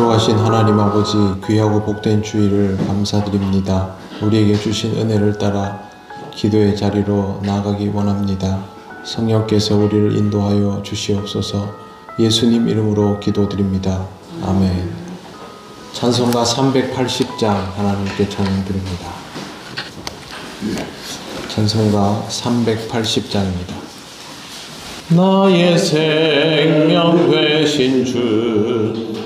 거룩하신 하나님 아버지, 귀하고 복된 주일을 감사드립니다. 우리에게 주신 은혜를 따라 기도의 자리로 나아가기 원합니다. 성령께서 우리를 인도하여 주시옵소서. 예수님 이름으로 기도드립니다. 아멘. 찬송가 380장 하나님께 찬양드립니다. 찬송가 380장입니다. 나의 생명 되신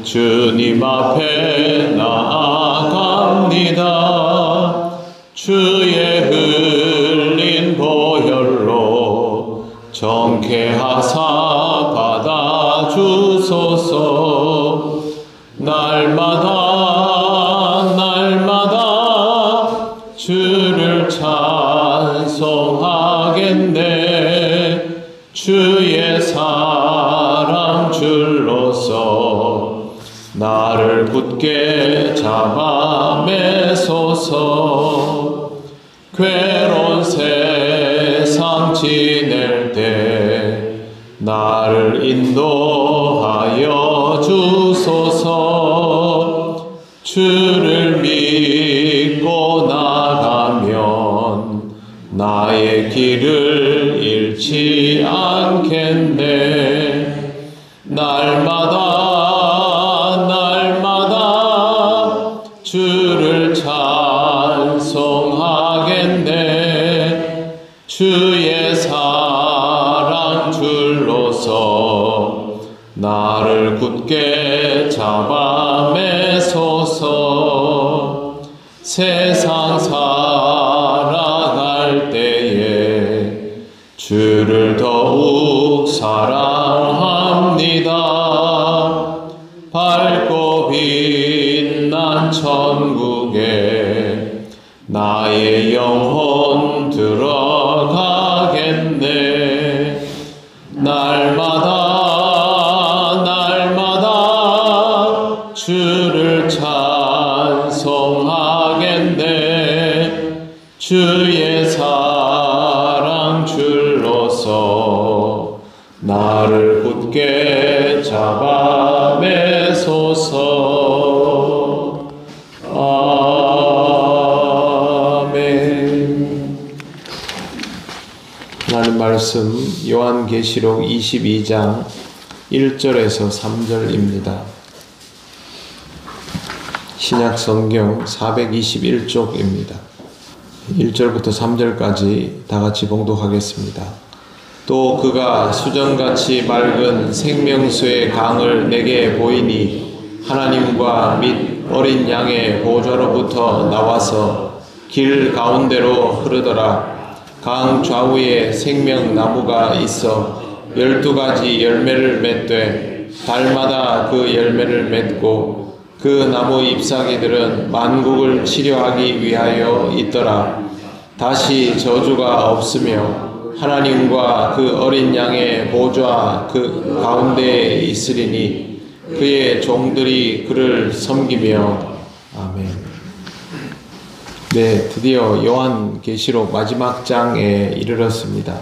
주님 앞에 나아갑니다. 주의 흘린 보혈로 정케하사 받아주소서. 날마다 주를 찬송하겠네. 주의 사랑 줄로서 나를 굳게 잡아 매소서. 괴로운 세상 지낼 때 나를 인도하여 주소서. 주를 믿고 나가면 나의 길을 잃지 않겠네. 날마다 주를 찬송하겠네. 주의 사랑 줄로서 나를 굳게 잡아 매소서. 세상 살아갈 때에 주를 더욱 사랑합니다. 밝고 빛난 천국에 나의 영혼 들어가겠네. 날마다 주를 찬송하겠네. 주의 사랑 줄로서 나를 굳게 잡아 매소서. 아멘. 하나님 말씀 요한계시록 22장 1절에서 3절입니다. 신약성경 421쪽입니다. 1절부터 3절까지 다 같이 봉독하겠습니다. 또 그가 수정같이 맑은 생명수의 강을 내게 보이니 하나님과 및 어린 양의 보좌로부터 나와서 길 가운데로 흐르더라. 강 좌우에 생명나무가 있어 12가지 열매를 맺되 달마다 그 열매를 맺고 그 나무 잎사귀들은 만국을 치료하기 위하여 있더라. 다시 저주가 없으며 하나님과 그 어린 양의 보좌 그 가운데에 있으리니 그의 종들이 그를 섬기며. 아멘. 네, 드디어 요한계시록 마지막 장에 이르렀습니다.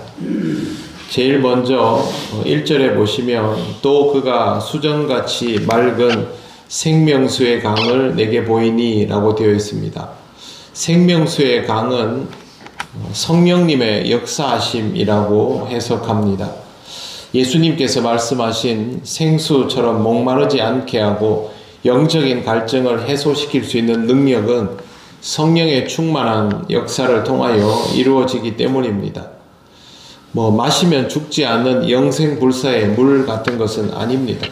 제일 먼저 1절에 보시면 또 그가 수정같이 맑은 생명수의 강을 내게 보이니 라고 되어 있습니다. 생명수의 강은 성령님의 역사하심이라고 해석합니다. 예수님께서 말씀하신 생수처럼 목마르지 않게 하고 영적인 갈증을 해소시킬 수 있는 능력은 성령의 충만한 역사를 통하여 이루어지기 때문입니다. 마시면 죽지 않는 영생불사의 물 같은 것은 아닙니다.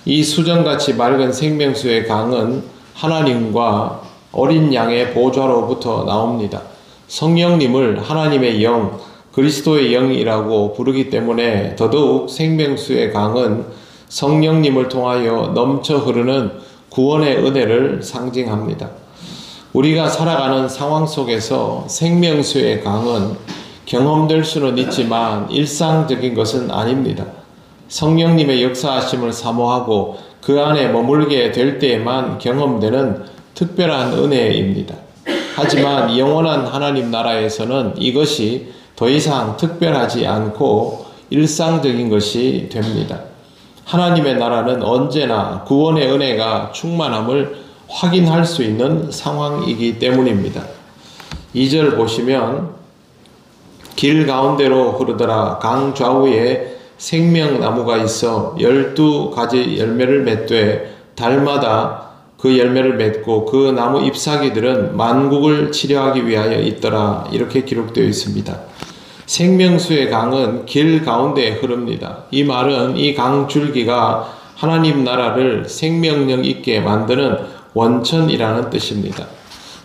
이 수정같이 맑은 생명수의 강은 하나님과 어린 양의 보좌로부터 나옵니다. 성령님을 하나님의 영, 그리스도의 영이라고 부르기 때문에 더더욱 생명수의 강은 성령님을 통하여 넘쳐 흐르는 구원의 은혜를 상징합니다. 우리가 살아가는 상황 속에서 생명수의 강은 경험될 수는 있지만 일상적인 것은 아닙니다. 성령님의 역사하심을 사모하고 그 안에 머물게 될 때에만 경험되는 특별한 은혜입니다. 하지만 영원한 하나님 나라에서는 이것이 더 이상 특별하지 않고 일상적인 것이 됩니다. 하나님의 나라는 언제나 구원의 은혜가 충만함을 확인할 수 있는 상황이기 때문입니다. 2절 보시면 길 가운데로 흐르더라. 강 좌우에 생명나무가 있어 12가지 열매를 맺되 달마다 그 열매를 맺고 그 나무 잎사귀들은 만국을 치료하기 위하여 있더라. 이렇게 기록되어 있습니다. 생명수의 강은 길 가운데에 흐릅니다. 이 말은 이 강 줄기가 하나님 나라를 생명력 있게 만드는 원천이라는 뜻입니다.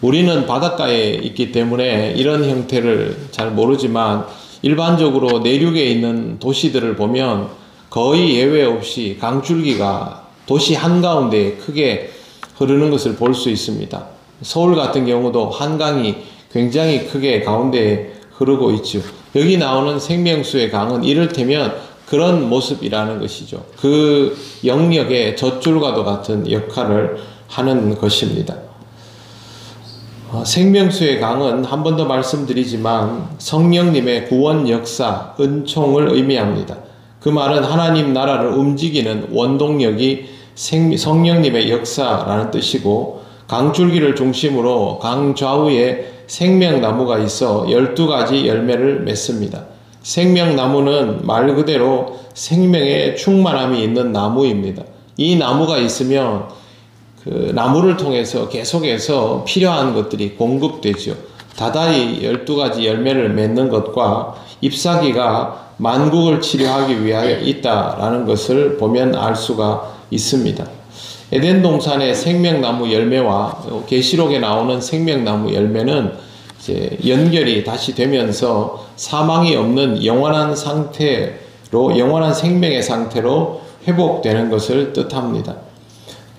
우리는 바닷가에 있기 때문에 이런 형태를 잘 모르지만 일반적으로 내륙에 있는 도시들을 보면 거의 예외 없이 강줄기가 도시 한가운데 크게 흐르는 것을 볼 수 있습니다. 서울 같은 경우도 한강이 굉장히 크게 가운데에 흐르고 있죠. 여기 나오는 생명수의 강은 이를테면 그런 모습이라는 것이죠. 그 영역의 젖줄과도 같은 역할을 하는 것입니다. 생명수의 강은 한 번 더 말씀드리지만 성령님의 구원 역사, 은총을 의미합니다. 그 말은 하나님 나라를 움직이는 원동력이 성령님의 역사라는 뜻이고, 강줄기를 중심으로 강 좌우에 생명나무가 있어 12가지 열매를 맺습니다. 생명나무는 말 그대로 생명의 충만함이 있는 나무입니다. 이 나무가 있으면 그 나무를 통해서 계속해서 필요한 것들이 공급되죠. 다다이 12가지 열매를 맺는 것과 잎사귀가 만국을 치료하기 위하여 있다라는 것을 보면 알 수가 있습니다. 에덴 동산의 생명나무 열매와 계시록에 나오는 생명나무 열매는 이제 연결이 다시 되면서 사망이 없는 영원한 상태로, 영원한 생명의 상태로 회복되는 것을 뜻합니다.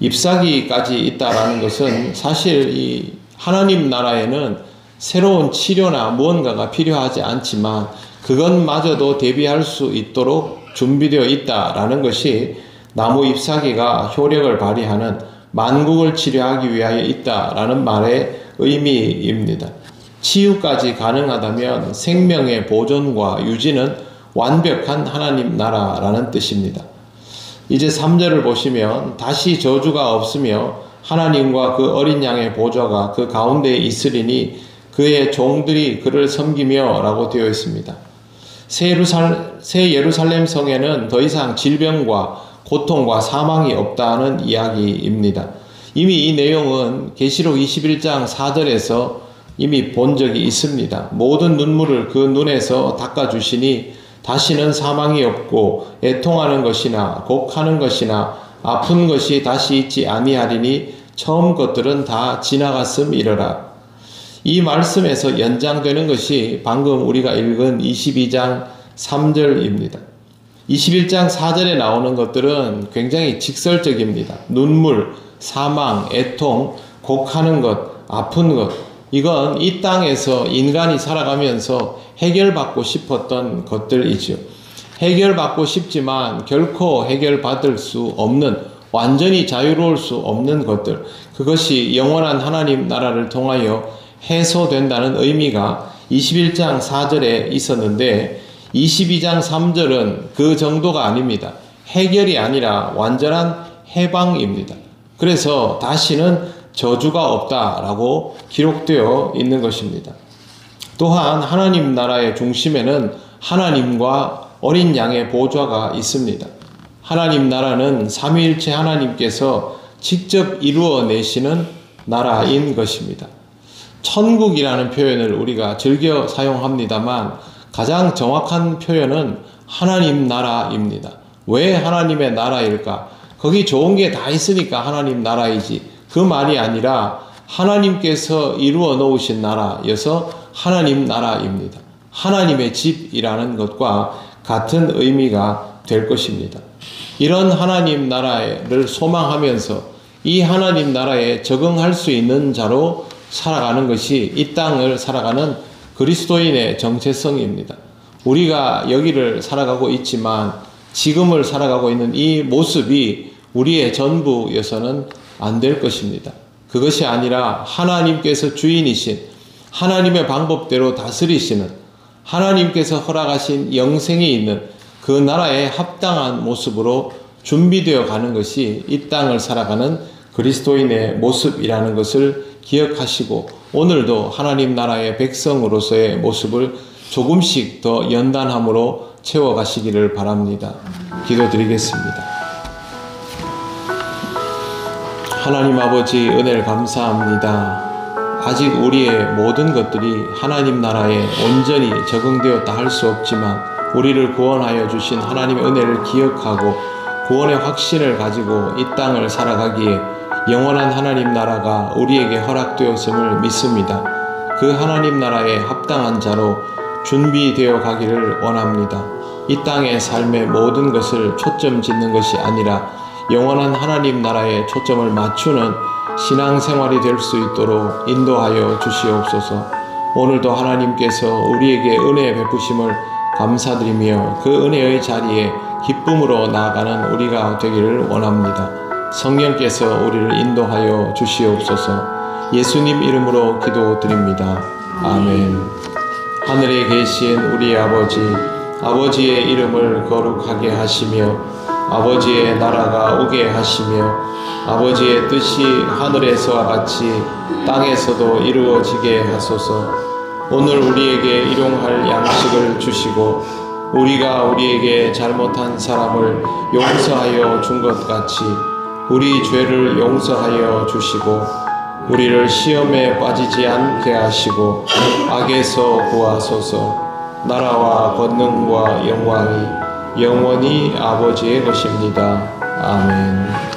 잎사귀까지 있다라는 것은 사실 이 하나님 나라에는 새로운 치료나 무언가가 필요하지 않지만 그것마저도 대비할 수 있도록 준비되어 있다라는 것이 나무 잎사귀가 효력을 발휘하는 만국을 치료하기 위하여 있다라는 말의 의미입니다. 치유까지 가능하다면 생명의 보존과 유지는 완벽한 하나님 나라라는 뜻입니다. 이제 3절을 보시면 다시 저주가 없으며 하나님과 그 어린 양의 보좌가 그 가운데에 있으리니 그의 종들이 그를 섬기며 라고 되어 있습니다. 새 예루살렘 성에는 더 이상 질병과 고통과 사망이 없다는 이야기입니다. 이미 이 내용은 계시록 21장 4절에서 이미 본 적이 있습니다. 모든 눈물을 그 눈에서 닦아주시니 다시는 사망이 없고 애통하는 것이나 곡하는 것이나 아픈 것이 다시 있지 아니하리니 처음 것들은 다 지나갔음이러라. 이 말씀에서 연장되는 것이 방금 우리가 읽은 22장 3절입니다. 21장 4절에 나오는 것들은 굉장히 직설적입니다. 눈물, 사망, 애통, 곡하는 것, 아픈 것, 이건 이 땅에서 인간이 살아가면서 해결받고 싶었던 것들이죠. 해결받고 싶지만 결코 해결받을 수 없는, 완전히 자유로울 수 없는 것들, 그것이 영원한 하나님 나라를 통하여 해소된다는 의미가 21장 4절에 있었는데 22장 3절은 그 정도가 아닙니다. 해결이 아니라 완전한 해방입니다. 그래서 다시는 저주가 없다라고 기록되어 있는 것입니다. 또한 하나님 나라의 중심에는 하나님과 어린 양의 보좌가 있습니다. 하나님 나라는 삼위일체 하나님께서 직접 이루어내시는 나라인 것입니다. 천국이라는 표현을 우리가 즐겨 사용합니다만 가장 정확한 표현은 하나님 나라입니다. 왜 하나님의 나라일까? 거기 좋은 게 다 있으니까 하나님 나라이지. 그 말이 아니라 하나님께서 이루어 놓으신 나라여서 하나님 나라입니다. 하나님의 집이라는 것과 같은 의미가 될 것입니다. 이런 하나님 나라를 소망하면서 이 하나님 나라에 적응할 수 있는 자로 살아가는 것이 이 땅을 살아가는 그리스도인의 정체성입니다. 우리가 여기를 살아가고 있지만 지금을 살아가고 있는 이 모습이 우리의 전부여서는 안 될 것입니다. 그것이 아니라 하나님께서 주인이신, 하나님의 방법대로 다스리시는, 하나님께서 허락하신 영생이 있는 그 나라에 합당한 모습으로 준비되어 가는 것이 이 땅을 살아가는 그리스도인의 모습이라는 것을 기억하시고 오늘도 하나님 나라의 백성으로서의 모습을 조금씩 더 연단함으로 채워가시기를 바랍니다. 기도드리겠습니다. 하나님 아버지, 은혜를 감사합니다. 아직 우리의 모든 것들이 하나님 나라에 온전히 적응되었다 할 수 없지만 우리를 구원하여 주신 하나님의 은혜를 기억하고 구원의 확신을 가지고 이 땅을 살아가기에 영원한 하나님 나라가 우리에게 허락되었음을 믿습니다. 그 하나님 나라에 합당한 자로 준비되어 가기를 원합니다. 이 땅의 삶의 모든 것을 초점 짓는 것이 아니라 영원한 하나님 나라에 초점을 맞추는 신앙생활이 될 수 있도록 인도하여 주시옵소서. 오늘도 하나님께서 우리에게 은혜의 베푸심을 감사드리며 그 은혜의 자리에 기쁨으로 나아가는 우리가 되기를 원합니다. 성령께서 우리를 인도하여 주시옵소서. 예수님 이름으로 기도드립니다. 아멘. 하늘에 계신 우리 아버지, 아버지의 이름을 거룩하게 하시며 아버지의 나라가 오게 하시며 아버지의 뜻이 하늘에서와 같이 땅에서도 이루어지게 하소서. 오늘 우리에게 일용할 양식을 주시고 우리가 우리에게 잘못한 사람을 용서하여 준 것 같이 우리 죄를 용서하여 주시고 우리를 시험에 빠지지 않게 하시고 악에서 구하소서. 나라와 권능과 영광이 영원히 아버지의 것입니다. 아멘.